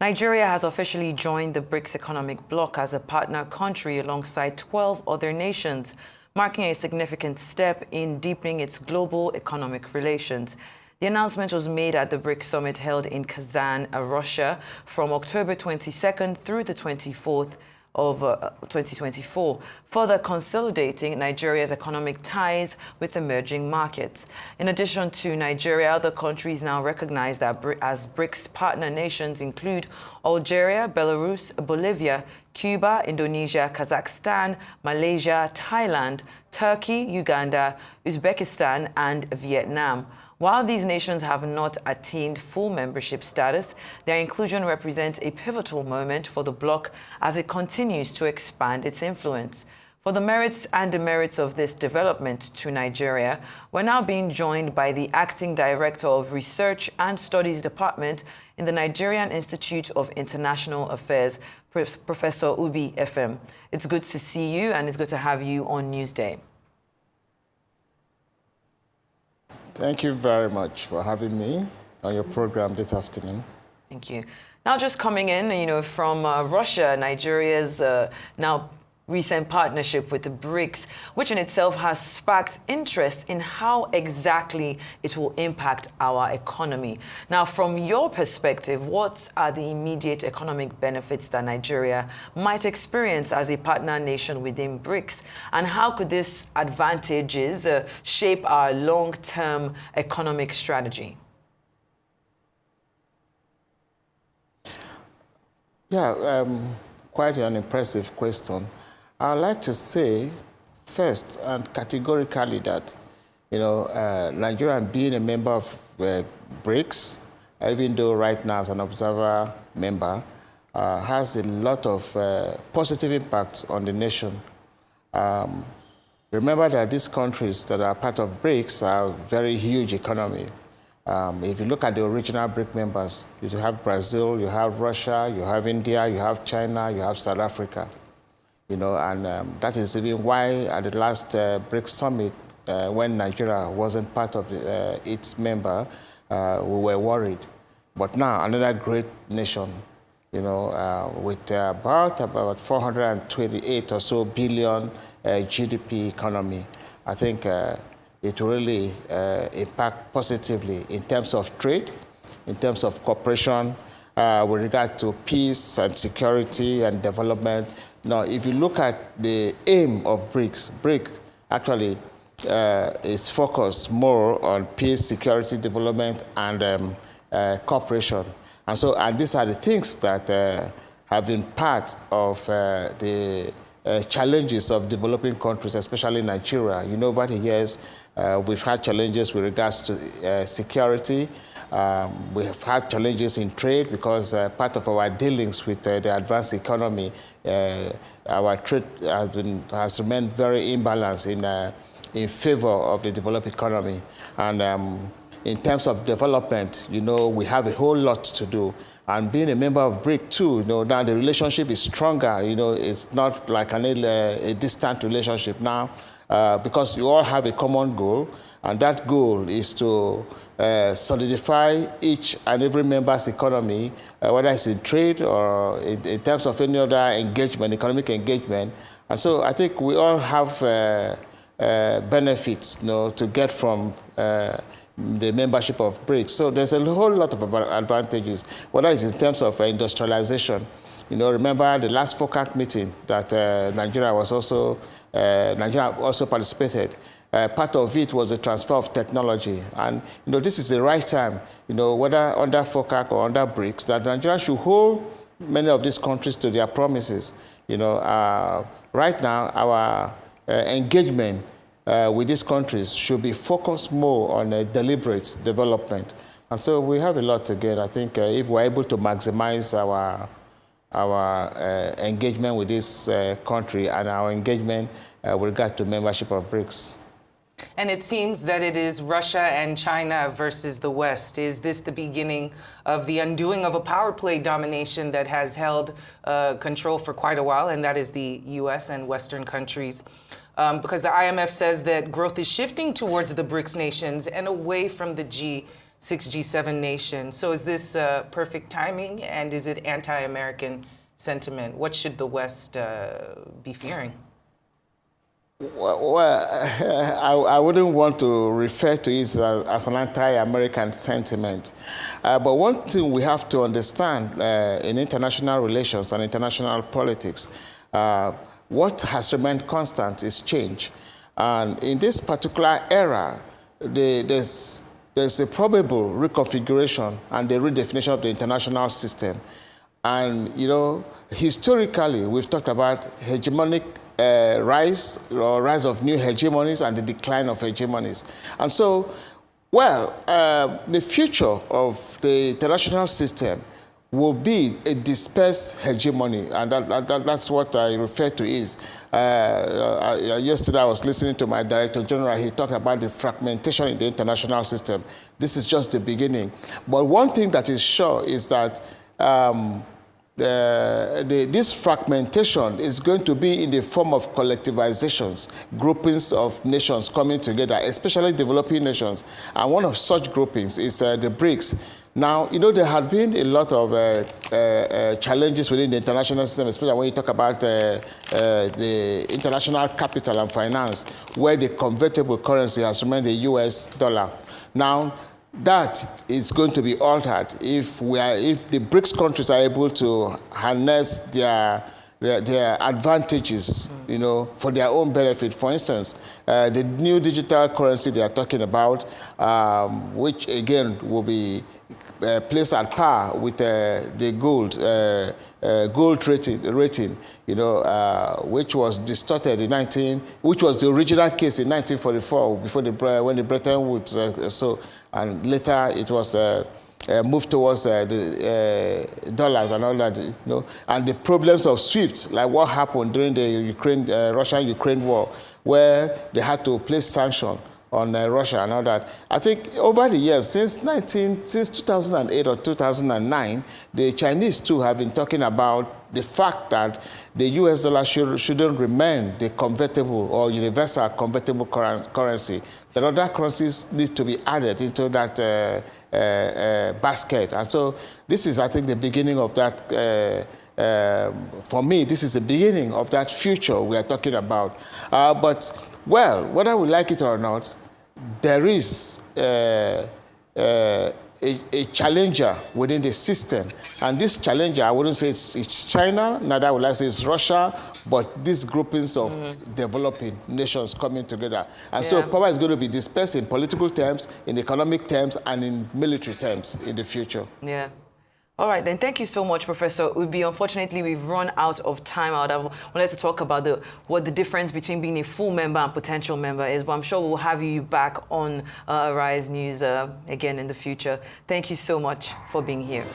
Nigeria has officially joined the BRICS economic bloc as a partner country alongside 12 other nations, marking a significant step in deepening its global economic relations. The announcement was made at the BRICS summit held in Kazan, Russia, from October 22nd through the 24th of 2024, further consolidating Nigeria's economic ties with emerging markets. In addition to Nigeria, other countries now recognize that as BRICS partner nations include Algeria, Belarus, Bolivia, Cuba, Indonesia, Kazakhstan, Malaysia, Thailand, Turkey, Uganda, Uzbekistan, and Vietnam. While these nations have not attained full membership status, their inclusion represents a pivotal moment for the bloc as it continues to expand its influence. For the merits and demerits of this development to Nigeria, we're now being joined by the Acting Director of Research and Studies Department in the Nigerian Institute of International Affairs, Professor Efem. It's good to see you, and it's good to have you on Newsday. Thank you very much for having me on your program this afternoon. Thank you. Now, just coming in, from Russia, Nigeria's now recent partnership with the BRICS, which in itself has sparked interest in how exactly it will impact our economy. Now, from your perspective, what are the immediate economic benefits that Nigeria might experience as a partner nation within BRICS? And how could these advantages shape our long-term economic strategy? Yeah, quite an impressive question. I'd like to say first and categorically that, Nigeria being a member of BRICS, even though right now as an observer member, has a lot of positive impact on the nation. Remember that these countries that are part of BRICS are very huge economy. If you look at the original BRIC members, you have Brazil, you have Russia, you have India, you have China, you have South Africa. And that is even why at the last BRICS summit, when Nigeria wasn't part of its member, we were worried. But now, another great nation, with about 428 or so billion GDP economy, I think it will really impact positively in terms of trade, in terms of cooperation, with regard to peace and security and development. Now, if you look at the aim of BRICS actually is focused more on peace, security, development, and cooperation. And these are the things that have been part of the challenges of developing countries, especially Nigeria. Over the years, we've had challenges with regards to security. We have had challenges in trade because part of our dealings with the advanced economy, our trade has remained very imbalanced in favor of the developed economy. And in terms of development, we have a whole lot to do. And being a member of BRIC too, now the relationship is stronger. It's not like a distant relationship now, because you all have a common goal, and that goal is to solidify each and every member's economy, whether it's in trade or in terms of any other engagement, economic engagement. And so I think we all have benefits to get from the membership of BRICS. So there's a whole lot of advantages, whether it's in terms of industrialization. Remember the last FOCAC meeting that Nigeria also participated. Part of it was the transfer of technology. And, this is the right time, whether under FOCAC or under BRICS, that Nigeria should hold many of these countries to their promises. Right now, our engagement with these countries should be focused more on deliberate development. And so we have a lot to get. I think if we're able to maximize our engagement with this country and our engagement with regard to membership of BRICS. And it seems that it is Russia and China versus the West. Is this the beginning of the undoing of a power play domination that has held control for quite a while, and that is the U.S. and Western countries? Because the IMF says that growth is shifting towards the BRICS nations and away from the G six G7 nations. So is this perfect timing, and is it anti-American sentiment? What should the West be fearing? Well, I wouldn't want to refer to it as an anti-American sentiment. But one thing we have to understand in international relations and international politics, what has remained constant is change. And in this particular era, there's a probable reconfiguration and the redefinition of the international system. And, you know, historically, we've talked about hegemonic rise of new hegemonies and the decline of hegemonies. And so, well, the future of the international system will be a dispersed hegemony, and that's what I refer to is. Yesterday I was listening to my Director General. He talked about the fragmentation in the international system. This is just the beginning. But one thing that is sure is that this fragmentation is going to be in the form of collectivizations, groupings of nations coming together, especially developing nations. And one of such groupings is the Brics. Now, you know, there had been a lot of challenges within the international system, especially when you talk about the international capital and finance, where the convertible currency has remained the US dollar. Now, that is going to be altered if the BRICS countries are able to harness their advantages, you know, for their own benefit. For instance, the new digital currency they are talking about, which again will be placed at par with the gold rating, you know, which was distorted which was the original case in 1944 before when the Bretton Woods and later it was moved towards the dollars and all that, you know, and the problems of SWIFT, like what happened during the Russia-Ukraine war, where they had to place sanctions on Russia and all that. I think over the years, since 2008 or 2009, the Chinese too have been talking about the fact that the US dollar shouldn't remain the convertible or universal convertible currency. That other currencies need to be added into that basket. And so this is, I think, the beginning of that. For me, this is the beginning of that future we are talking about. But, well, whether we like it or not, there is a challenger within the system. And this challenger, I wouldn't say it's China, neither would I say it's Russia, but these groupings of developing nations coming together. And so power is going to be dispersed in political terms, in economic terms, and in military terms in the future. Yeah. All right, then. Thank you so much, Professor Ubi. Unfortunately, we've run out of time. I wanted to talk about what the difference between being a full member and potential member is, but I'm sure we'll have you back on Arise News again in the future. Thank you so much for being here.